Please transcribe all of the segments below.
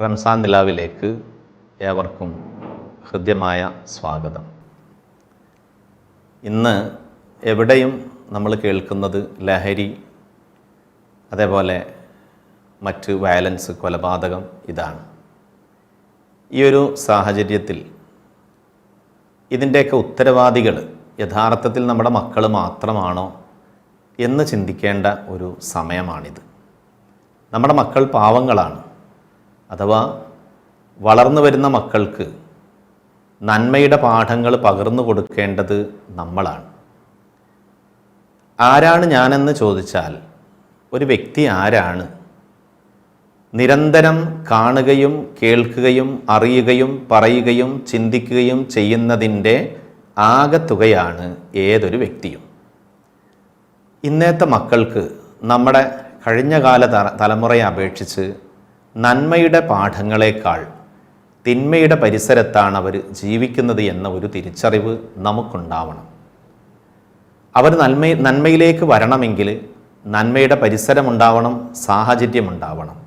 റംസാൻ നിലാവിലേക്ക് ഏവർക്കും ഹൃദ്യമായ സ്വാഗതം. ഇന്ന് എവിടെയും നമ്മൾ കേൾക്കുന്നത് ലഹരി, അതേപോലെ മറ്റ് വയലൻസ്, കൊലപാതകം ഇതാണ്. ഈ ഒരു സാഹചര്യത്തിൽ ഇതിൻ്റെയൊക്കെ ഉത്തരവാദികൾ യഥാർത്ഥത്തിൽ നമ്മുടെ മക്കൾ മാത്രമാണോ എന്ന് ചിന്തിക്കേണ്ട ഒരു സമയമാണിത്. നമ്മുടെ മക്കൾ പാവങ്ങളാണ്. അഥവാ വളർന്നു വരുന്ന മക്കൾക്ക് നന്മയുടെ പാഠങ്ങൾ പകർന്നു കൊടുക്കേണ്ടത് നമ്മളാണ്. ആരാണ് ഞാനെന്ന് ചോദിച്ചാൽ ഒരു വ്യക്തി ആരാണ്? നിരന്തരം കാണുകയും കേൾക്കുകയും അറിയുകയും പറയുകയും ചിന്തിക്കുകയും ചെയ്യുന്നതിൻ്റെ ആകെത്തുകയാണ് ഏതൊരു വ്യക്തിയും. ഇന്നത്തെ മക്കൾക്ക് നമ്മുടെ കഴിഞ്ഞകാല തലമുറയെ അപേക്ഷിച്ച് നന്മയുടെ പാഠങ്ങളെക്കാൾ തിന്മയുടെ പരിസരത്താണ് അവർ ജീവിക്കുന്നത് എന്ന ഒരു തിരിച്ചറിവ് നമുക്കുണ്ടാവണം. അവർ നന്മയിലേക്ക് വരണമെങ്കിൽ നന്മയുടെ പരിസരമുണ്ടാവണം, സാഹചര്യമുണ്ടാവണം,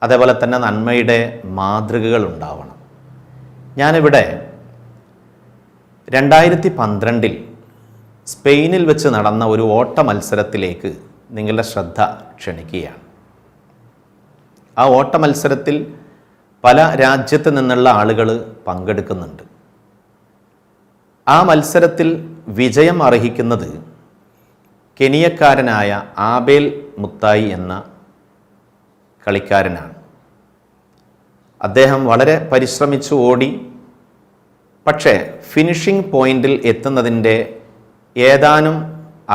അതേപോലെ തന്നെ നന്മയുടെ മാതൃകകൾ ഉണ്ടാവണം. ഞാനിവിടെ 2012 സ്പെയിനിൽ വെച്ച് നടന്ന ഒരു ഓട്ട മത്സരത്തിലേക്ക് നിങ്ങളുടെ ശ്രദ്ധ ക്ഷണിക്കുകയാണ്. ആ ഓട്ട മത്സരത്തിൽ പല രാജ്യത്ത് നിന്നുള്ള ആളുകൾ പങ്കെടുക്കുന്നുണ്ട്. ആ മത്സരത്തിൽ വിജയം അർഹിക്കുന്നത് കെനിയക്കാരനായ ആബേൽ മുത്തായി എന്ന കളിക്കാരനാണ്. അദ്ദേഹം വളരെ പരിശ്രമിച്ചു ഓടി. പക്ഷേ ഫിനിഷിംഗ് പോയിന്റിൽ എത്തുന്നതിൻ്റെ ഏതാനും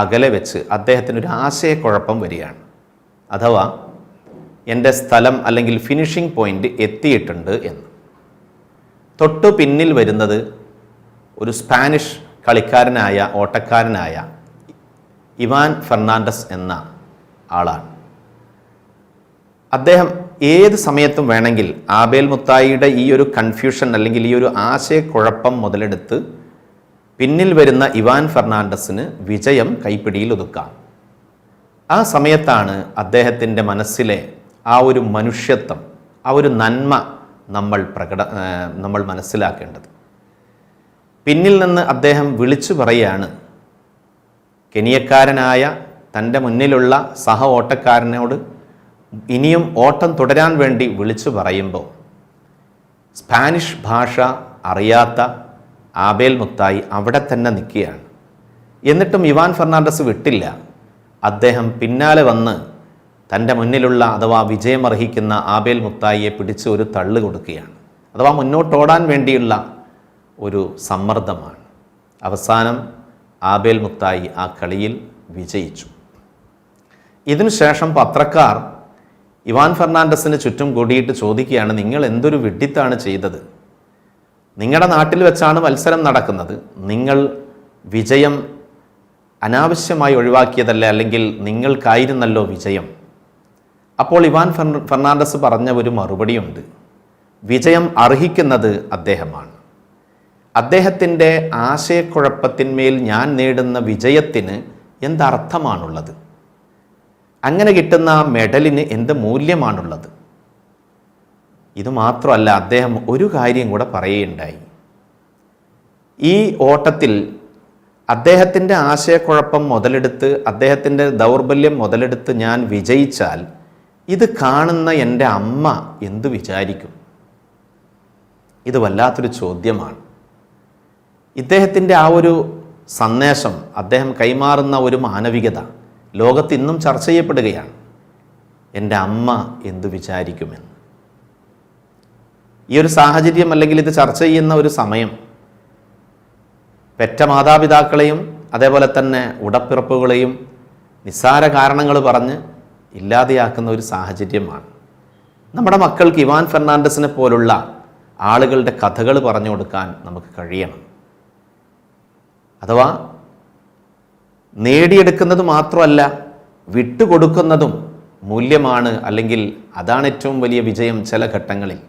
അകലെ വെച്ച് അദ്ദേഹത്തിനൊരു ആശയക്കുഴപ്പം വരികയാണ്. അഥവാ എൻ്റെ സ്ഥലം അല്ലെങ്കിൽ ഫിനിഷിംഗ് പോയിന്റ് എത്തിയിട്ടുണ്ട് എന്ന്. തൊട്ടു പിന്നിൽ വരുന്നത് ഒരു സ്പാനിഷ് കളിക്കാരനായ ഓട്ടക്കാരനായ ഇവാൻ ഫെർണാണ്ടസ് എന്ന ആളാണ്. അദ്ദേഹം ഏത് സമയത്തും വേണമെങ്കിൽ ആബേൽ മുത്തായിയുടെ ഈ ഒരു കൺഫ്യൂഷൻ അല്ലെങ്കിൽ ഈ ഒരു ആശയക്കുഴപ്പം മുതലെടുത്ത് പിന്നിൽ വരുന്ന ഇവാൻ ഫെർണാണ്ടസിന് വിജയം കൈപ്പിടിയിൽ ഒതുക്കാം. ആ സമയത്താണ് അദ്ദേഹത്തിൻ്റെ മനസ്സിലെ ആ ഒരു മനുഷ്യത്വം, ആ ഒരു നന്മ നമ്മൾ മനസ്സിലാക്കേണ്ടത്. പിന്നിൽ നിന്ന് അദ്ദേഹം വിളിച്ചു പറയുകയാണ്, കെനിയക്കാരനായ തൻ്റെ മുന്നിലുള്ള സഹ ഓട്ടക്കാരനോട് ഇനിയും ഓട്ടം തുടരാൻ വേണ്ടി വിളിച്ചു പറയുമ്പോൾ സ്പാനിഷ് ഭാഷ അറിയാത്ത ആബേൽ മുത്തായി അവിടെ തന്നെ നിൽക്കുകയാണ്. എന്നിട്ടും ഇവാൻ ഫെർണാണ്ടസ് വിട്ടില്ല. അദ്ദേഹം പിന്നാലെ വന്ന് തൻ്റെ മുന്നിലുള്ള അഥവാ വിജയമർഹിക്കുന്ന ആബേൽ മുത്തായിയെ പിടിച്ച് ഒരു തള്ളു കൊടുക്കുകയാണ്. അഥവാ മുന്നോട്ടോടാൻ വേണ്ടിയുള്ള ഒരു സമ്മർദ്ദമാണ്. അവസാനം ആബേൽ മുത്തായി ആ കളിയിൽ വിജയിച്ചു. ഇതിനുശേഷം പത്രക്കാർ ഇവാൻ ഫെർണാണ്ടസിന് ചുറ്റും കൂടിയിട്ട് ചോദിക്കുകയാണ്, നിങ്ങൾ എന്തൊരു വിഡ്ഢിത്താണ് ചെയ്തത്? നിങ്ങളുടെ നാട്ടിൽ വെച്ചാണ് മത്സരം നടക്കുന്നത്, നിങ്ങൾ വിജയം അനാവശ്യമായി ഒഴിവാക്കിയതല്ലേ, അല്ലെങ്കിൽ നിങ്ങൾക്കായിരുന്നല്ലോ വിജയം. അപ്പോൾ ഇവാൻ ഫെർണാണ്ടസ് പറഞ്ഞ ഒരു മറുപടിയുണ്ട്. വിജയം അർഹിക്കുന്നത് അദ്ദേഹമാണ്. അദ്ദേഹത്തിൻ്റെ ആശയക്കുഴപ്പത്തിന്മേൽ ഞാൻ നേടുന്ന വിജയത്തിന് എന്തർത്ഥമാണുള്ളത്? അങ്ങനെ കിട്ടുന്ന മെഡലിന് എന്ത് മൂല്യമാണുള്ളത്? ഇതുമാത്രമല്ല, അദ്ദേഹം ഒരു കാര്യം കൂടെ പറയുകയുണ്ടായി. ഈ ഓട്ടത്തിൽ അദ്ദേഹത്തിൻ്റെ ആശയക്കുഴപ്പം മുതലെടുത്ത്, അദ്ദേഹത്തിൻ്റെ ദൗർബല്യം മുതലെടുത്ത് ഞാൻ വിജയിച്ചാൽ ഇത് കാണുന്ന എൻ്റെ അമ്മ എന്തു വിചാരിക്കും? ഇത് വല്ലാത്തൊരു ചോദ്യമാണ്. ഇദ്ദേഹത്തിൻ്റെ ആ ഒരു സന്ദേശം, അദ്ദേഹം കൈമാറുന്ന ഒരു മാനവികത ലോകത്ത് ഇന്നും ചർച്ച ചെയ്യപ്പെടുകയാണ്. എൻ്റെ അമ്മ എന്തു വിചാരിക്കുമെന്ന്. ഈ ഒരു സാഹചര്യം അല്ലെങ്കിൽ ഇത് ചർച്ച ചെയ്യുന്ന ഒരു സമയം പെറ്റ മാതാപിതാക്കളെയും അതേപോലെ തന്നെ ഉടപ്പിറപ്പുകളെയും നിസ്സാര കാരണങ്ങൾ പറഞ്ഞ് ഇല്ലാതെയാക്കുന്ന ഒരു സാഹചര്യമാണ്. നമ്മുടെ മക്കൾക്ക് ഇവാൻ ഫെർണാണ്ടസിനെ പോലുള്ള ആളുകളുടെ കഥകൾ പറഞ്ഞു കൊടുക്കാൻ നമുക്ക് കഴിയണം. അഥവാ നേടിയെടുക്കുന്നത് മാത്രമല്ല, വിട്ടുകൊടുക്കുന്നതും മൂല്യമാണ്, അല്ലെങ്കിൽ അതാണ് ഏറ്റവും വലിയ വിജയം. ചില ഘട്ടങ്ങളിൽ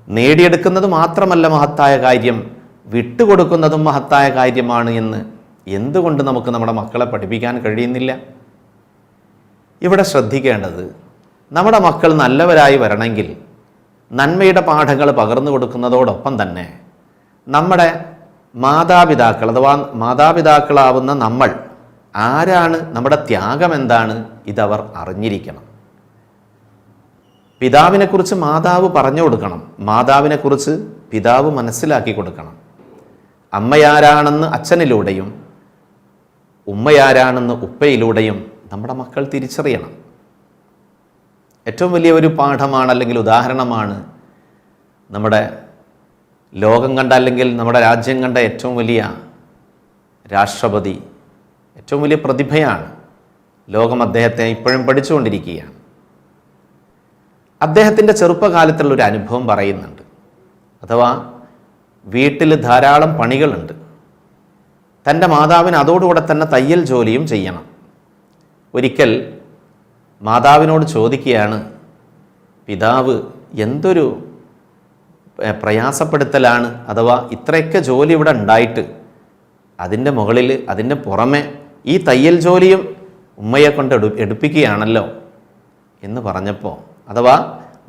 നേടിയെടുക്കുന്നത് മാത്രമല്ല മഹത്തായ കാര്യം, വിട്ടുകൊടുക്കുന്നതും മഹത്തായ കാര്യമാണ് എന്ന് എന്തുകൊണ്ട് നമുക്ക് നമ്മുടെ മക്കളെ പഠിപ്പിക്കാൻ കഴിയുന്നില്ല? ഇവിടെ ശ്രദ്ധിക്കേണ്ടത്, നമ്മുടെ മക്കൾ നല്ലവരായി വരണമെങ്കിൽ നന്മയുടെ പാഠങ്ങൾ പകർന്നു കൊടുക്കുന്നതോടൊപ്പം തന്നെ നമ്മുടെ മാതാപിതാക്കൾ അഥവാ മാതാപിതാക്കളാവുന്ന നമ്മൾ ആരാണ്, നമ്മുടെ ത്യാഗം എന്താണ്, ഇതവർ അറിഞ്ഞിരിക്കണം. പിതാവിനെക്കുറിച്ച് മാതാവ് പറഞ്ഞു കൊടുക്കണം, മാതാവിനെക്കുറിച്ച് പിതാവ് മനസ്സിലാക്കി കൊടുക്കണം. അമ്മയാരാണെന്ന് അച്ഛനിലൂടെയും ഉമ്മയാരാണെന്ന് ഉപ്പയിലൂടെയും നമ്മുടെ മക്കൾ തിരിച്ചറിയണം. ഏറ്റവും വലിയ ഒരു പാഠമാണ് അല്ലെങ്കിൽ ഉദാഹരണമാണ് നമ്മുടെ ലോകം കണ്ട അല്ലെങ്കിൽ നമ്മുടെ രാജ്യം കണ്ട ഏറ്റവും വലിയ രാഷ്ട്രപതി, ഏറ്റവും വലിയ പ്രതിഭയാണ്. ലോകം അദ്ദേഹത്തെ ഇപ്പോഴും പഠിച്ചുകൊണ്ടിരിക്കുകയാണ്. അദ്ദേഹത്തിൻ്റെ ചെറുപ്പകാലത്തുള്ളൊരു അനുഭവം പറയുന്നുണ്ട്. അഥവാ വീട്ടിൽ ധാരാളം പണികളുണ്ട്. തൻ്റെ മാതാവിന് അതോടുകൂടെ തന്നെ തയ്യൽ ജോലിയും ചെയ്യണം. ഒരിക്കൽ മാതാവിനോട് ചോദിക്കുകയാണ്, പിതാവ് എന്തൊരു പ്രയാസപ്പെടുത്തലാണ്, അഥവാ ഇത്രയൊക്കെ ജോലി ഇവിടെ ഉണ്ടായിട്ട് അതിൻ്റെ മുകളിൽ അതിൻ്റെ പുറമെ ഈ തയ്യൽ ജോലിയും ഉമ്മയെ കൊണ്ട് എടുപ്പിക്കുകയാണല്ലോ എന്ന് പറഞ്ഞപ്പോൾ, അഥവാ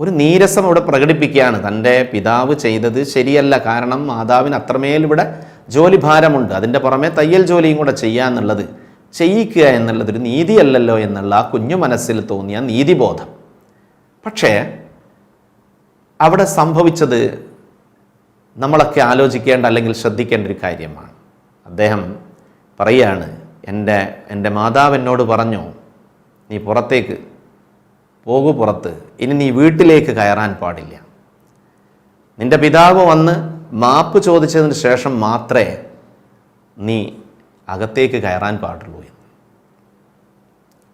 ഒരു നീരസം ഇവിടെ പ്രകടിപ്പിക്കുകയാണ്. തൻ്റെ പിതാവ് ചെയ്തത് ശരിയല്ല, കാരണം മാതാവിന് അത്രമേൽ ഇവിടെ ജോലി ഭാരമുണ്ട്, അതിൻ്റെ പുറമെ തയ്യൽ ജോലിയും കൂടെ ചെയ്യാന്നുള്ളത്, ചെയ്യിക്കുക എന്നുള്ളതൊരു നീതിയല്ലല്ലോ എന്നുള്ള ആ കുഞ്ഞു മനസ്സിൽ തോന്നിയ നീതിബോധം. പക്ഷേ അവിടെ സംഭവിച്ചത് നമ്മളൊക്കെ ആലോചിക്കേണ്ട അല്ലെങ്കിൽ ശ്രദ്ധിക്കേണ്ട ഒരു കാര്യമാണ്. അദ്ദേഹം പറയുകയാണ്, എൻ്റെ മാതാവ് എന്നോട് പറഞ്ഞു, നീ പുറത്തേക്ക് പോകൂ, പുറത്ത് ഇനി നീ വീട്ടിലേക്ക് കയറാൻ പാടില്ല, നിൻ്റെ പിതാവ് വന്ന് മാപ്പ് ചോദിച്ചതിന് ശേഷം മാത്രമേ നീ അകത്തേക്ക് കയറാൻ പാടുള്ളൂ എന്ന്.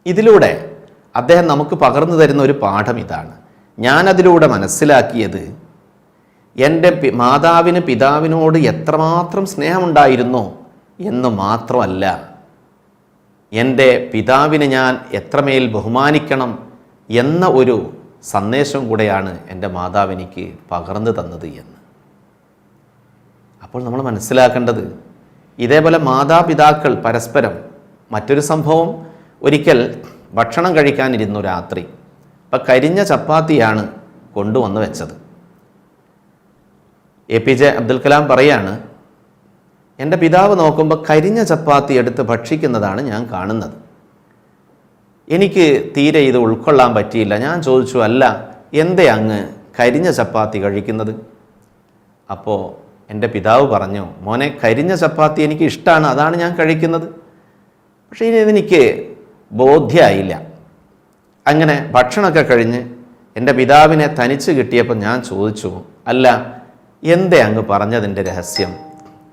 ഇതിലൂടെ അദ്ദേഹം നമുക്ക് പകർന്നു തരുന്ന ഒരു പാഠം ഇതാണ്. ഞാനതിലൂടെ മനസ്സിലാക്കിയത്, എൻ്റെ മാതാവിന് പിതാവിനോട് എത്രമാത്രം സ്നേഹമുണ്ടായിരുന്നോ എന്ന് മാത്രമല്ല, എൻ്റെ പിതാവിനെ ഞാൻ എത്രമേൽ ബഹുമാനിക്കണം എന്ന ഒരു സന്ദേശം കൂടെയാണ് എൻ്റെ മാതാവ് എനിക്ക് പകർന്നു തന്നത് എന്ന്. അപ്പോൾ നമ്മൾ മനസ്സിലാക്കേണ്ടത്, ഇതേപോലെ മാതാപിതാക്കൾ പരസ്പരം. മറ്റൊരു സംഭവം, ഒരിക്കൽ ഭക്ഷണം കഴിക്കാനിരുന്നു രാത്രി. അപ്പം കരിഞ്ഞ ചപ്പാത്തിയാണ് കൊണ്ടുവന്ന് വെച്ചത്. APJ അബ്ദുൽ കലാം പറയാണ്, എൻ്റെ പിതാവ് നോക്കുമ്പോൾ കരിഞ്ഞ ചപ്പാത്തി എടുത്ത് ഭക്ഷിക്കുന്നതാണ് ഞാൻ കാണുന്നത്. എനിക്ക് തീരെ ഇത് ഉൾക്കൊള്ളാൻ പറ്റിയില്ല. ഞാൻ ചോദിച്ചു, അല്ല എന്തേ അങ്ങ് കരിഞ്ഞ ചപ്പാത്തി കഴിക്കുന്നത്? അപ്പോൾ എൻ്റെ പിതാവ് പറഞ്ഞു, മോനെ, കരിഞ്ഞ ചപ്പാത്തി എനിക്ക് ഇഷ്ടമാണ്, അതാണ് ഞാൻ കഴിക്കുന്നത്. പക്ഷേ ഇതെനിക്ക് ബോധ്യമായില്ല. അങ്ങനെ ഭക്ഷണമൊക്കെ കഴിഞ്ഞ് എൻ്റെ പിതാവിനെ തനിച്ച് കിട്ടിയപ്പോൾ ഞാൻ ചോദിച്ചു, അല്ല എന്തേ അങ്ങ് പറഞ്ഞതിൻ്റെ രഹസ്യം,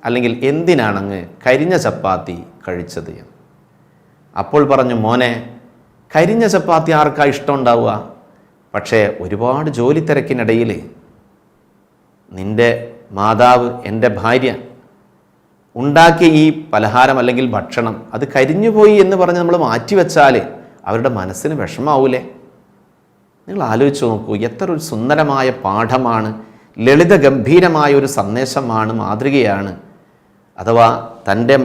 അല്ലെങ്കിൽ എന്തിനാണ് അങ്ങ് കരിഞ്ഞ ചപ്പാത്തി കഴിച്ചത്? അപ്പോൾ പറഞ്ഞു, മോനെ, കരിഞ്ഞ ചപ്പാത്തി ആർക്കാ ഇഷ്ടമുണ്ടാവുക? പക്ഷേ ഒരുപാട് ജോലി തിരക്കിനിടയിൽ നിൻ്റെ മാതാവ്, എൻ്റെ ഭാര്യ ഉണ്ടാക്കിയ ഈ പലഹാരം അല്ലെങ്കിൽ ഭക്ഷണം അത് കരിഞ്ഞുപോയി എന്ന് പറഞ്ഞ് നമ്മൾ മാറ്റിവെച്ചാൽ അവരുടെ മനസ്സിന് വിഷമാവൂലേ? നിങ്ങൾ ആലോചിച്ച് നോക്കൂ, എത്ര ഒരു സുന്ദരമായ പാഠമാണ്, ലളിത ഗംഭീരമായ ഒരു സന്ദേശമാണ്, മാതൃകയാണ്. അഥവാ തൻ്റെ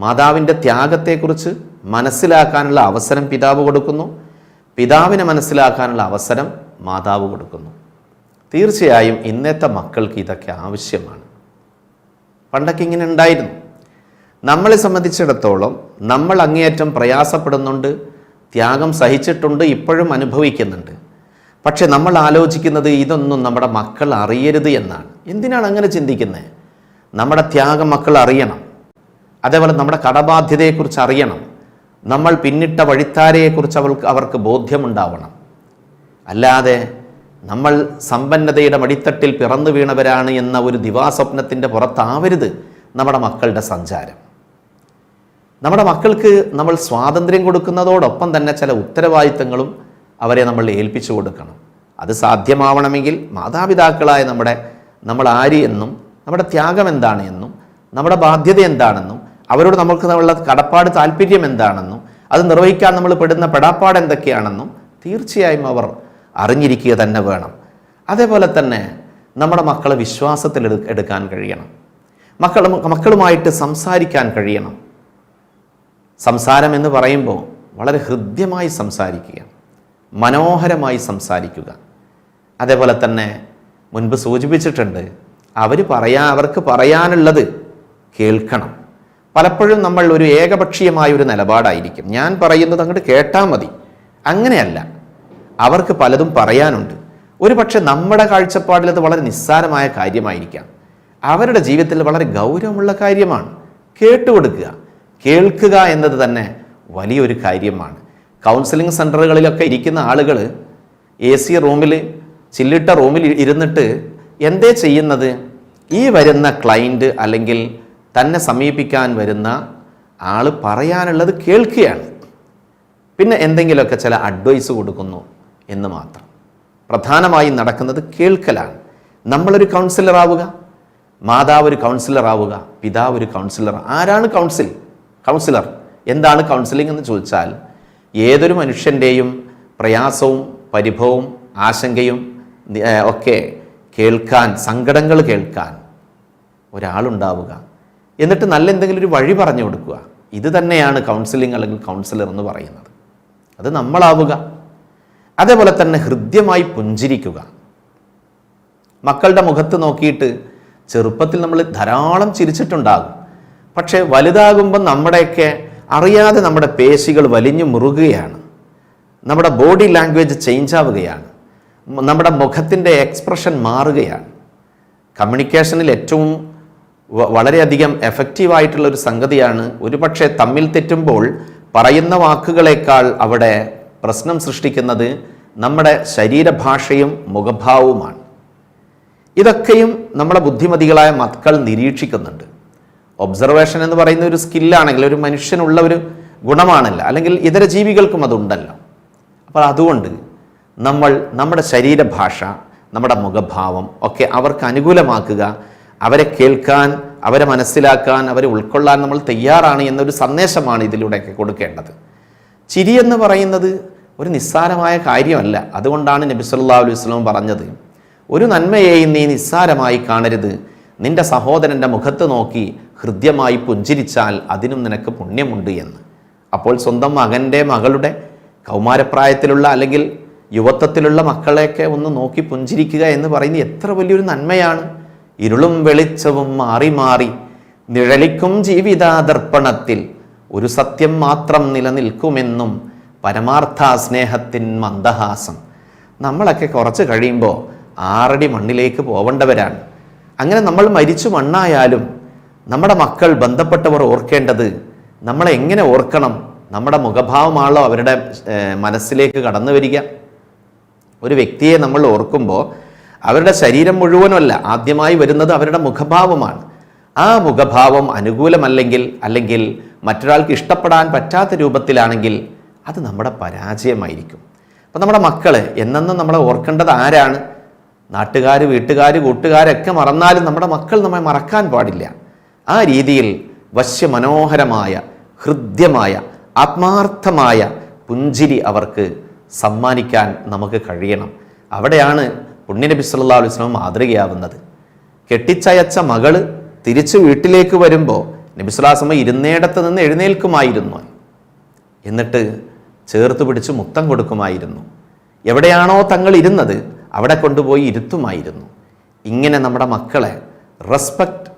മാതാവിൻ്റെ ത്യാഗത്തെക്കുറിച്ച് മനസ്സിലാക്കാനുള്ള അവസരം പിതാവ് കൊടുക്കുന്നു, പിതാവിനെ മനസ്സിലാക്കാനുള്ള അവസരം മാതാവ് കൊടുക്കുന്നു. തീർച്ചയായും ഇന്നത്തെ മക്കൾക്ക് ഇതൊക്കെ ആവശ്യമാണ്. പണ്ടൊക്കെ ഇങ്ങനെ ഉണ്ടായിരുന്നു. നമ്മളെ സംബന്ധിച്ചിടത്തോളം നമ്മൾ അങ്ങേയറ്റം പ്രയാസപ്പെടുന്നുണ്ട്, ത്യാഗം സഹിച്ചിട്ടുണ്ട്, ഇപ്പോഴും അനുഭവിക്കുന്നുണ്ട്. പക്ഷെ നമ്മൾ ആലോചിക്കുന്നത് ഇതൊന്നും നമ്മുടെ മക്കൾ അറിയരുത് എന്നാണ്. എന്തിനാണ് അങ്ങനെ ചിന്തിക്കുന്നത്? നമ്മുടെ ത്യാഗം മക്കൾ അറിയണം. അതേപോലെ നമ്മുടെ കടബാധ്യതയെക്കുറിച്ച് അറിയണം. നമ്മൾ പിന്നിട്ട വഴിത്താരയെക്കുറിച്ച് അവർക്ക് ബോധ്യമുണ്ടാവണം. അല്ലാതെ നമ്മൾ സമ്പന്നതയുടെ മടിത്തട്ടിൽ പിറന്നു വീണവരാണ് എന്ന ഒരു ദിവാസ്വപ്നത്തിൻ്റെ പുറത്താവരുത് നമ്മുടെ മക്കളുടെ സഞ്ചാരം. നമ്മുടെ മക്കൾക്ക് നമ്മൾ സ്വാതന്ത്ര്യം കൊടുക്കുന്നതോടൊപ്പം തന്നെ ചില ഉത്തരവാദിത്തങ്ങളും അവരെ നമ്മൾ ഏൽപ്പിച്ചു കൊടുക്കണം. അത് സാധ്യമാവണമെങ്കിൽ മാതാപിതാക്കളായ നമ്മൾ ആര് എന്നും നമ്മുടെ ത്യാഗം എന്താണ് എന്നും നമ്മുടെ ബാധ്യത എന്താണെന്നും അവരോട് നമുക്ക് ഉള്ള കടപ്പാട് താല്പര്യം എന്താണെന്നും അത് നിർവഹിക്കാൻ നമ്മൾ പെടുന്ന പെടാപ്പാട് എന്തൊക്കെയാണെന്നും തീർച്ചയായും അവർ അറിഞ്ഞിരിക്കുക തന്നെ വേണം. അതേപോലെ തന്നെ നമ്മുടെ മക്കളെ വിശ്വാസത്തിൽ എടുക്കാൻ കഴിയണം. മക്കളുമായിട്ട് സംസാരിക്കാൻ കഴിയണം. സംസാരം എന്ന് പറയുമ്പോൾ വളരെ ഹൃദ്യമായി സംസാരിക്കുക, മനോഹരമായി സംസാരിക്കുക. അതേപോലെ തന്നെ മുൻപ് സൂചിപ്പിച്ചിട്ടുണ്ട്, അവർക്ക് പറയാനുള്ളത് കേൾക്കണം. പലപ്പോഴും നമ്മൾ ഒരു ഏകപക്ഷീയമായ ഒരു നിലപാടായിരിക്കും, ഞാൻ പറയുന്നത് അങ്ങോട്ട് കേട്ടാൽ മതി. അങ്ങനെയല്ല, അവർക്ക് പലതും പറയാനുണ്ട്. ഒരു പക്ഷെ നമ്മുടെ കാഴ്ചപ്പാടിൽ അത് വളരെ നിസ്സാരമായ കാര്യമായിരിക്കാം, അവരുടെ ജീവിതത്തിൽ വളരെ ഗൗരവമുള്ള കാര്യമാണ്. കേട്ടുകൊടുക്കുക, കേൾക്കുക എന്നത് തന്നെ വലിയൊരു കാര്യമാണ്. കൗൺസിലിംഗ് സെൻ്ററുകളിലൊക്കെ ഇരിക്കുന്ന ആളുകൾ AC റൂമിൽ, ചില്ലിട്ട റൂമിൽ ഇരുന്നിട്ട് എന്തേ ചെയ്യുന്നത്? ഈ വരുന്ന ക്ലയൻറ്റ് അല്ലെങ്കിൽ തന്നെ സമീപിക്കാൻ വരുന്ന ആൾ പറയാനുള്ളത് കേൾക്കുകയാണ്. പിന്നെ എന്തെങ്കിലുമൊക്കെ ചില അഡ്വൈസ് കൊടുക്കുന്നു എന്ന് മാത്രം. പ്രധാനമായും നടക്കുന്നത് കേൾക്കലാണ്. നമ്മളൊരു കൗൺസിലർ ആവുക, മാതാവ് ഒരു കൗൺസിലർ ആവുക, പിതാവ് ഒരു കൗൺസിലർ. ആരാണ് കൗൺസിലർ? എന്താണ് കൗൺസിലിംഗ് എന്ന് ചോദിച്ചാൽ, ഏതൊരു മനുഷ്യൻ്റെയും പ്രയാസവും പരിഭവവും ആശങ്കയും ഒക്കെ കേൾക്കാൻ, സങ്കടങ്ങൾ കേൾക്കാൻ ഒരാളുണ്ടാവുക, എന്നിട്ട് നല്ല എന്തെങ്കിലും ഒരു വഴി പറഞ്ഞു കൊടുക്കുക. ഇത് തന്നെയാണ് കൗൺസിലിംഗ് അല്ലെങ്കിൽ കൗൺസിലർ എന്ന് പറയുന്നത്. അത് നമ്മളാവുക. അതേപോലെ തന്നെ ഹൃദ്യമായി പുഞ്ചിരിക്കുക. മക്കളുടെ മുഖത്ത് നോക്കിയിട്ട് ചെറുപ്പത്തിൽ നമ്മൾ ധാരാളം ചിരിച്ചിട്ടുണ്ടാകും, പക്ഷേ വലുതാകുമ്പം നമ്മുടെയൊക്കെ അറിയാതെ നമ്മുടെ പേശികൾ വലിഞ്ഞു മുറുകുകയാണ്, നമ്മുടെ ബോഡി ലാംഗ്വേജ് ചേഞ്ച് ആവുകയാണ്, നമ്മുടെ മുഖത്തിൻ്റെ എക്സ്പ്രഷൻ മാറുകയാണ്. കമ്മ്യൂണിക്കേഷനിൽ ഏറ്റവും വളരെയധികം എഫക്റ്റീവായിട്ടുള്ള ഒരു സംഗതിയാണ്, ഒരുപക്ഷെ തമ്മിൽ തെറ്റുമ്പോൾ പറയുന്ന വാക്കുകളേക്കാൾ അവിടെ പ്രശ്നം സൃഷ്ടിക്കുന്നത് നമ്മുടെ ശരീരഭാഷയും മുഖഭാവവുമാണ്. ഇതൊക്കെയും നമ്മളെ ബുദ്ധിമതികളായ മക്കൾ നിരീക്ഷിക്കുന്നുണ്ട്. ഒബ്സർവേഷൻ എന്ന് പറയുന്ന ഒരു സ്കില്ലാണെങ്കിൽ, ഒരു മനുഷ്യനുള്ള ഒരു ഗുണമാണല്ലോ, അല്ലെങ്കിൽ ഇതര ജീവികൾക്കും അതുണ്ടല്ലോ. അപ്പോൾ അതുകൊണ്ട് നമ്മൾ നമ്മുടെ ശരീരഭാഷ, നമ്മുടെ മുഖഭാവം ഒക്കെ അവർക്ക് അനുകൂലമാക്കുക, അവരെ കേൾക്കാൻ, അവരെ മനസ്സിലാക്കാൻ, അവരെ ഉൾക്കൊള്ളാൻ നമ്മൾ തയ്യാറാണ് എന്നൊരു സന്ദേശമാണ് ഇതിലൂടെയൊക്കെ കൊടുക്കേണ്ടത്. ചിരി എന്ന് പറയുന്നത് ഒരു നിസ്സാരമായ കാര്യമല്ല. അതുകൊണ്ടാണ് നബി സല്ലല്ലാഹു അലൈഹി വസല്ലം പറഞ്ഞത്, ഒരു നന്മയെയും നീ നിസ്സാരമായി കാണരുത്, നിന്റെ സഹോദരൻ്റെ മുഖത്ത് നോക്കി ഹൃദ്യമായി പുഞ്ചിരിച്ചാൽ അതിനും നിനക്ക് പുണ്യമുണ്ട് എന്ന്. അപ്പോൾ സ്വന്തം മകൻ്റെ, മകളുടെ കൗമാരപ്രായത്തിലുള്ള അല്ലെങ്കിൽ യുവത്വത്തിലുള്ള മക്കളെയൊക്കെ ഒന്ന് നോക്കി പുഞ്ചിരിക്കുക എന്ന് പറയുന്നത് എത്ര വലിയൊരു നന്മയാണ്. ഇരുളും വെളിച്ചവും മാറി മാറി നിഴലിക്കും ജീവിതാദർപ്പണത്തിൽ ഒരു സത്യം മാത്രം നിലനിൽക്കുമെന്നും പരമാർത്ഥ സ്നേഹത്തിൻ മന്ദഹാസം. നമ്മളൊക്കെ കുറച്ച് കഴിയുമ്പോൾ 6 അടി മണ്ണിലേക്ക് പോവേണ്ടവരാണ്. അങ്ങനെ നമ്മൾ മരിച്ചു മണ്ണായാലും നമ്മുടെ മക്കൾ, ബന്ധപ്പെട്ടവർ ഓർക്കേണ്ടത് നമ്മളെ എങ്ങനെ ഓർക്കണം? നമ്മുടെ മുഖഭാവമാണല്ലോ അവരുടെ മനസ്സിലേക്ക് കടന്നു വരിക. ഒരു വ്യക്തിയെ നമ്മൾ ഓർക്കുമ്പോൾ അവരുടെ ശരീരം മുഴുവനുമല്ല, ആദ്യമായി വരുന്നത് അവരുടെ മുഖഭാവമാണ്. ആ മുഖഭാവം അനുകൂലമല്ലെങ്കിൽ മറ്റൊരാൾക്ക് ഇഷ്ടപ്പെടാൻ പറ്റാത്ത രൂപത്തിലാണെങ്കിൽ അത് നമ്മുടെ പരാജയമായിരിക്കും. അപ്പം നമ്മുടെ മക്കൾ എന്നെന്നും നമ്മളെ ഓർക്കേണ്ടത് ആരാണ്? നാട്ടുകാർ, വീട്ടുകാർ, കൂട്ടുകാരൊക്കെ മറന്നാലും നമ്മുടെ മക്കൾ നമ്മെ മറക്കാൻ പാടില്ല. ആ രീതിയിൽ വശ്യമനോഹരമായ, ഹൃദ്യമായ, ആത്മാർത്ഥമായ പുഞ്ചിരി അവർക്ക് സമ്മാനിക്കാൻ നമുക്ക് കഴിയണം. അവിടെയാണ് പുണ്യനബി സല്ലല്ലാഹു അലൈഹി വസല്ലം മാതൃകയാവുന്നത്. കെട്ടിച്ചയച്ച മകള് തിരിച്ചു വീട്ടിലേക്ക് വരുമ്പോൾ നബി സല്ലല്ലാഹു അലൈഹി വസല്ലം ഇരുന്നേടത്ത് നിന്ന് എഴുന്നേൽക്കുമായിരുന്നു, എന്നിട്ട് ചേർത്ത് പിടിച്ച് മുത്തം കൊടുക്കുമായിരുന്നു. എവിടെയാണോ തങ്ങൾ ഇരുന്നത് അവിടെ കൊണ്ടുപോയി ഇരുത്തുമായിരുന്നു. ഇങ്ങനെ നമ്മുടെ മക്കളെ respect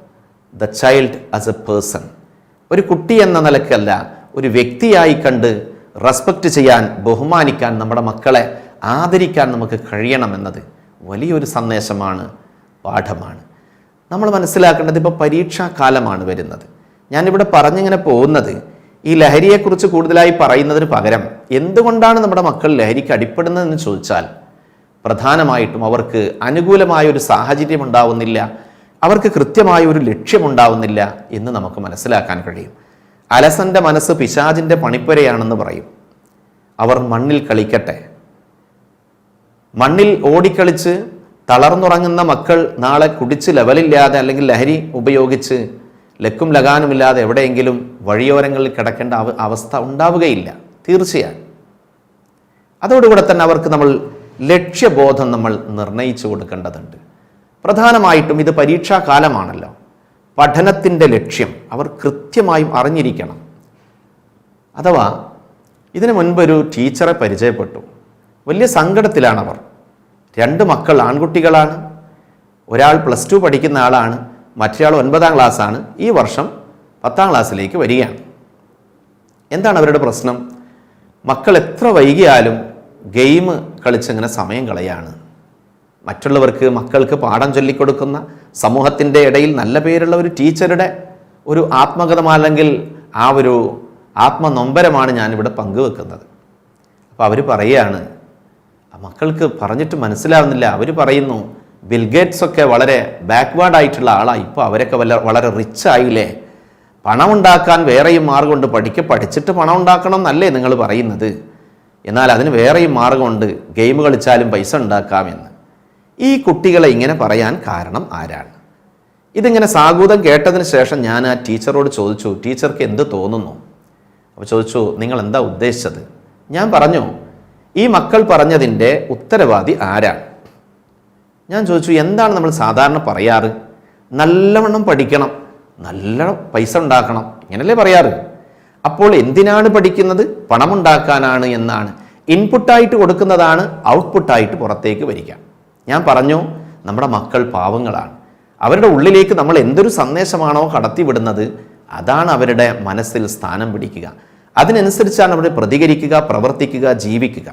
the child as A person, ഒരു കുട്ടി എന്ന നിലക്കല്ല, ഒരു വ്യക്തിയായി കണ്ട് റെസ്പെക്റ്റ് ചെയ്യാൻ, ബഹുമാനിക്കാൻ, നമ്മുടെ മക്കളെ ആദരിക്കാൻ നമുക്ക് കഴിയണമെന്നത് വലിയൊരു സന്ദേശമാണ്, പാഠമാണ്. നമ്മൾ മനസ്സിലാക്കേണ്ടത്, ഇപ്പോൾ പരീക്ഷാ കാലമാണ് വരുന്നത്. ഞാനിവിടെ പറഞ്ഞിങ്ങനെ പോകുന്നത് ഈ ലഹരിയെക്കുറിച്ച് കൂടുതലായി പറയുന്നതിന് പകരം എന്തുകൊണ്ടാണ് നമ്മുടെ മക്കൾ ലഹരിക്ക് അടിപ്പെടുന്നതെന്ന് ചോദിച്ചാൽ, പ്രധാനമായിട്ടും അവർക്ക് അനുകൂലമായ ഒരു സാഹചര്യം ഉണ്ടാവുന്നില്ല, അവർക്ക് കൃത്യമായ ഒരു ലക്ഷ്യമുണ്ടാവുന്നില്ല എന്ന് നമുക്ക് മനസ്സിലാക്കാൻ കഴിയും. അലസന്റെ മനസ്സ് പിശാചിൻ്റെ പണിപ്പുരയാണെന്ന് പറയും. അവർ മണ്ണിൽ കളിക്കട്ടെ. മണ്ണിൽ ഓടിക്കളിച്ച് തളർന്നുറങ്ങുന്ന മക്കൾ നാളെ കുടിച്ച് ലെവലില്ലാതെ അല്ലെങ്കിൽ ലഹരി ഉപയോഗിച്ച് ലക്കും ലഗാനുമില്ലാതെ എവിടെയെങ്കിലും വഴിയോരങ്ങളിൽ കിടക്കേണ്ട അവസ്ഥ ഉണ്ടാവുകയില്ല, തീർച്ചയായും. അതോടുകൂടെ തന്നെ അവർക്ക് നമ്മൾ ലക്ഷ്യബോധം നമ്മൾ നിർണയിച്ചു കൊടുക്കേണ്ടതുണ്ട്. പ്രധാനമായിട്ടും ഇത് പരീക്ഷാ കാലമാണല്ലോ, പഠനത്തിൻ്റെ ലക്ഷ്യം അവർ കൃത്യമായും അറിഞ്ഞിരിക്കണം. അഥവാ ഇതിനു മുൻപൊരു ടീച്ചറെ പരിചയപ്പെട്ടു, വലിയ സങ്കടത്തിലാണവർ. 2 മക്കൾ ആൺകുട്ടികളാണ്. ഒരാൾ +2 പഠിക്കുന്ന ആളാണ്, മറ്റൊരാൾ 9ാം ക്ലാസ്സാണ്. ഈ വർഷം 10ാം ക്ലാസ്സിലേക്ക് വരികയാണ്. എന്താണ് അവരുടെ പ്രശ്നം? മക്കൾ എത്ര വൈകിയാലും ഗെയിം കളിച്ചിങ്ങനെ സമയം കളയാണ്. മറ്റുള്ളവർക്ക്, മക്കൾക്ക് പാഠം ചൊല്ലിക്കൊടുക്കുന്ന, സമൂഹത്തിൻ്റെ ഇടയിൽ നല്ല പേരുള്ള ഒരു ടീച്ചറുടെ ഒരു ആത്മകഥമല്ലെങ്കിൽ ആ ഒരു ആത്മനൊമ്പരമാണ് ഞാനിവിടെ പങ്കുവെക്കുന്നത്. അപ്പോൾ അവർ പറയുകയാണ്, മക്കൾക്ക് പറഞ്ഞിട്ട് മനസ്സിലാവുന്നില്ല. അവർ പറയുന്നു, ബിൽഗേറ്റ്സ് ഒക്കെ വളരെ ബാക്ക്വേർഡ് ആയിട്ടുള്ള ആളാണ്, ഇപ്പോൾ അവരൊക്കെ വളരെ റിച്ച് ആയില്ലേ, പണം ഉണ്ടാക്കാൻ വേറെയും മാർഗമുണ്ട്, പഠിച്ചിട്ട് പണം ഉണ്ടാക്കണം എന്നല്ലേ നിങ്ങൾ പറയുന്നത്, എന്നാൽ അതിന് വേറെയും മാർഗമുണ്ട്, ഗെയിം കളിച്ചാലും പൈസ ഉണ്ടാക്കാമെന്ന്. ഈ കുട്ടികളെ ഇങ്ങനെ പറയാൻ കാരണം ആരാണ്? ഇതിങ്ങനെ സാഗൂതം കേട്ടതിന് ശേഷം ഞാൻ ആ ടീച്ചറോട് ചോദിച്ചു, ടീച്ചർക്ക് എന്ത് തോന്നുന്നു? അപ്പോൾ ചോദിച്ചു, നിങ്ങൾ എന്താ ഉദ്ദേശിച്ചത്? ഞാൻ പറഞ്ഞു, ഈ മക്കൾ പറഞ്ഞതിൻ്റെ ഉത്തരവാദി ആരാണ്? ഞാൻ ചോദിച്ചു, എന്താണ് നമ്മൾ സാധാരണ പറയാറ്? നല്ലവണ്ണം പഠിക്കണം, നല്ല പൈസ ഉണ്ടാക്കണം, ഇങ്ങനല്ലേ പറയാറ്. അപ്പോൾ എന്തിനാണ് പഠിക്കുന്നത്? പണമുണ്ടാക്കാനാണ് എന്നാണ്. ഇൻപുട്ടായിട്ട് കൊടുക്കുന്നതാണ് ഔട്ട്പുട്ടായിട്ട് പുറത്തേക്ക് വരിക. ഞാൻ പറഞ്ഞു, നമ്മുടെ മക്കൾ പാവങ്ങളാണ്. അവരുടെ ഉള്ളിലേക്ക് നമ്മൾ എന്തൊരു സന്ദേശമാണോ കടത്തിവിടുന്നത്, അതാണ് അവരുടെ മനസ്സിൽ സ്ഥാനം പിടിക്കുക. അതിനനുസരിച്ചാണ് അവർ പ്രതികരിക്കുക, പ്രവർത്തിക്കുക, ജീവിക്കുക.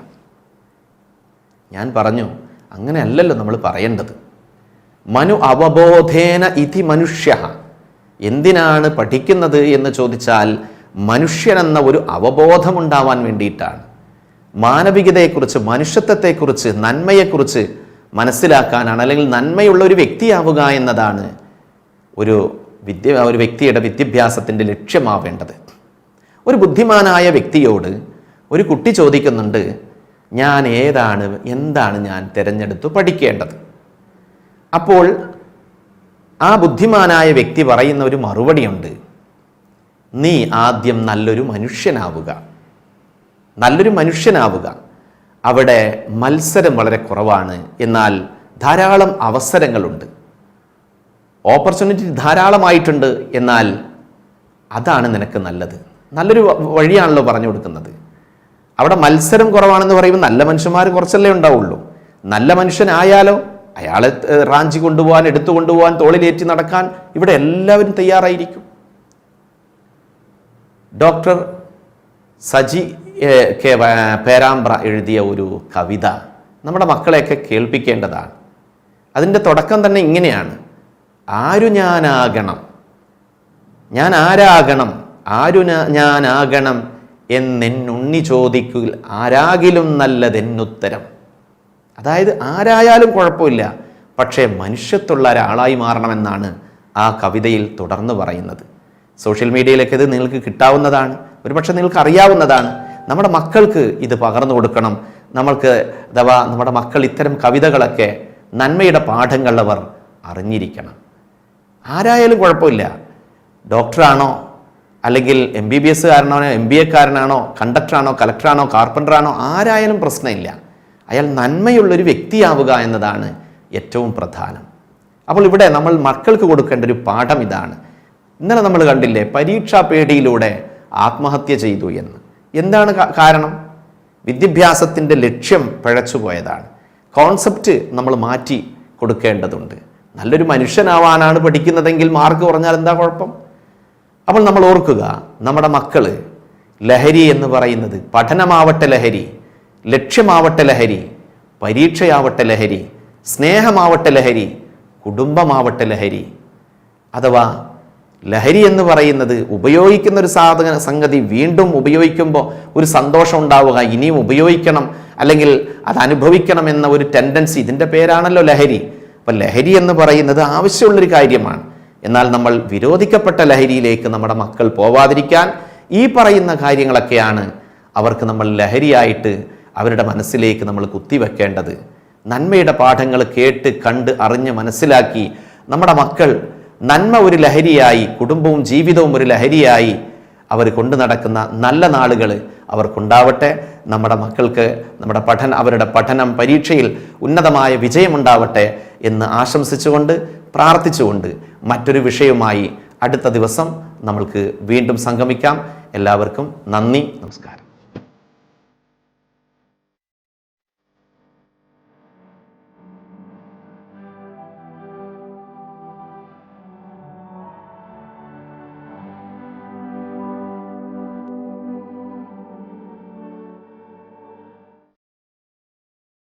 ഞാൻ പറഞ്ഞു, അങ്ങനെയല്ലല്ലോ നമ്മൾ പറയേണ്ടത്. മനു അവബോധേന ഇതി മനുഷ്യ. എന്തിനാണ് പഠിക്കുന്നത് എന്ന് ചോദിച്ചാൽ മനുഷ്യനെന്ന ഒരു അവബോധമുണ്ടാവാൻ വേണ്ടിയിട്ടാണ്. മാനവികതയെക്കുറിച്ച്, മനുഷ്യത്വത്തെക്കുറിച്ച്, നന്മയെക്കുറിച്ച് മനസ്സിലാക്കാനാണ്, അല്ലെങ്കിൽ നന്മയുള്ള ഒരു വ്യക്തിയാവുക എന്നതാണ് ഒരു വ്യക്തിയുടെ വിദ്യാഭ്യാസത്തിൻ്റെ ലക്ഷ്യമാവേണ്ടത്. ഒരു ബുദ്ധിമാനായ വ്യക്തിയോട് ഒരു കുട്ടി ചോദിക്കുന്നുണ്ട്, ഞാൻ എന്താണ് ഞാൻ തിരഞ്ഞെടുത്തു പഠിക്കേണ്ടത്? അപ്പോൾ ആ ബുദ്ധിമാനായ വ്യക്തി പറയുന്ന ഒരു മറുപടിയുണ്ട്, നീ ആദ്യം നല്ലൊരു മനുഷ്യനാവുക. അവിടെ മത്സരം വളരെ കുറവാണ്, എന്നാൽ ധാരാളം അവസരങ്ങളുണ്ട്, ഓപ്പർച്യൂണിറ്റി ധാരാളമായിട്ടുണ്ട്, എന്നാൽ അതാണ് നിനക്ക് നല്ലൊരു വഴിയാണല്ലോ പറഞ്ഞു കൊടുക്കുന്നത്. അവിടെ മത്സരം കുറവാണെന്ന് പറയുമ്പോൾ നല്ല മനുഷ്യന്മാർ കുറച്ചല്ലേ ഉണ്ടാവുള്ളൂ. നല്ല മനുഷ്യനായാലോ അയാളെ റാഞ്ചി കൊണ്ടുപോകാൻ, എടുത്തു കൊണ്ടുപോകാൻ, തോളിലേറ്റി നടക്കാൻ ഇവിടെ എല്ലാവരും തയ്യാറായിരിക്കും. ഡോക്ടർ സജി കെ പേരാമ്പ്ര എഴുതിയ ഒരു കവിത നമ്മുടെ മക്കളെയൊക്കെ കേൾപ്പിക്കേണ്ടതാണ്. അതിൻ്റെ തുടക്കം തന്നെ ഇങ്ങനെയാണ്, ഞാൻ ആരാകണം എന്നെന്നുണ്ണി ചോദിക്കുക, ആരാകിലും നല്ലതെന്നുത്തരം. അതായത് ആരായാലും കുഴപ്പമില്ല, പക്ഷേ മനുഷ്യത്തുള്ള ഒരാളായി മാറണമെന്നാണ് ആ കവിതയിൽ തുടർന്ന് പറയുന്നത്. സോഷ്യൽ മീഡിയയിലൊക്കെ ഇത് നിങ്ങൾക്ക് കിട്ടാവുന്നതാണ്, ഒരുപക്ഷെ നിങ്ങൾക്ക് അറിയാവുന്നതാണ്. നമ്മുടെ മക്കൾക്ക് ഇത് പകർന്നു കൊടുക്കണം. അഥവാ നമ്മുടെ മക്കൾ ഇത്തരം കവിതകളൊക്കെ, നന്മയുടെ പാഠങ്ങൾ അവർ അറിഞ്ഞിരിക്കണം. ആരായാലും കുഴപ്പമില്ല, ഡോക്ടറാണോ, അല്ലെങ്കിൽ MBBS കാരനാണോ, MBA കാരനാണോ, കണ്ടക്ടറാണോ, കലക്ടറാണോ, കാർപ്പൻ്ററാണോ, ആരായാലും പ്രശ്നമില്ല. അയാൾ നന്മയുള്ളൊരു വ്യക്തിയാവുക എന്നതാണ് ഏറ്റവും പ്രധാനം. അപ്പോൾ ഇവിടെ നമ്മൾ മക്കൾക്ക് കൊടുക്കേണ്ട ഒരു പാഠം ഇതാണ്. ഇന്നലെ നമ്മൾ കണ്ടില്ലേ, പരീക്ഷാ പേടിയിലൂടെ ആത്മഹത്യ ചെയ്തു എന്ന്. എന്താണ് കാരണം? വിദ്യാഭ്യാസത്തിൻ്റെ ലക്ഷ്യം പിഴച്ചുപോയതാണ്. കോൺസെപ്റ്റ് നമ്മൾ മാറ്റി കൊടുക്കേണ്ടതുണ്ട്. നല്ലൊരു മനുഷ്യനാവാനാണ് പഠിക്കുന്നതെങ്കിൽ മാർക്ക് കുറഞ്ഞാൽ എന്താ കുഴപ്പം? അപ്പോൾ നമ്മൾ ഓർക്കുക, നമ്മുടെ മക്കൾ ലഹരി എന്ന് പറയുന്നത്, പഠനമാവട്ടെ ലഹരി, ലക്ഷ്യമാവട്ടെ ലഹരി, പരീക്ഷയാവട്ടെ ലഹരി, സ്നേഹമാവട്ടെ ലഹരി, കുടുംബമാവട്ടെ ലഹരി, അഥവാ ലഹരി എന്ന് പറയുന്നത് ഉപയോഗിക്കുന്ന ഒരു സംഗതി വീണ്ടും ഉപയോഗിക്കുമ്പോൾ ഒരു സന്തോഷം ഉണ്ടാവുക, ഇനിയും ഉപയോഗിക്കണം, അല്ലെങ്കിൽ അത് അനുഭവിക്കണം എന്ന ഒരു ടെൻഡൻസി, ഇതിൻ്റെ പേരാണല്ലോ ലഹരി. അപ്പം ലഹരി എന്ന് പറയുന്നത് ആവശ്യമുള്ളൊരു കാര്യമാണ്. എന്നാൽ നമ്മൾ വിരോധിക്കപ്പെട്ട ലഹരിയിലേക്ക് നമ്മുടെ മക്കൾ പോവാതിരിക്കാൻ ഈ പറയുന്ന കാര്യങ്ങളൊക്കെയാണ് അവർക്ക് നമ്മൾ ലഹരിയായിട്ട് അവരുടെ മനസ്സിലേക്ക് നമ്മൾ കുത്തിവെക്കേണ്ടത്. നന്മയുടെ പാഠങ്ങൾ കേട്ട് കണ്ട് അറിഞ്ഞ് മനസ്സിലാക്കി നമ്മുടെ മക്കൾ നന്മ ഒരു ലഹരിയായി, കുടുംബവും ജീവിതവും ഒരു ലഹരിയായി അവർ കൊണ്ടു നടക്കുന്ന നല്ല നാളുകൾ അവർക്കുണ്ടാവട്ടെ. നമ്മുടെ മക്കൾക്ക് അവരുടെ പഠനം, പരീക്ഷയിൽ ഉന്നതമായ വിജയമുണ്ടാവട്ടെ എന്ന് ആശംസിച്ചുകൊണ്ട്, പ്രാർത്ഥിച്ചുകൊണ്ട് മറ്റൊരു വിഷയവുമായി അടുത്ത ദിവസം നമ്മൾക്ക് വീണ്ടും സംഗമിക്കാം. എല്ലാവർക്കും നന്ദി, നമസ്കാരം.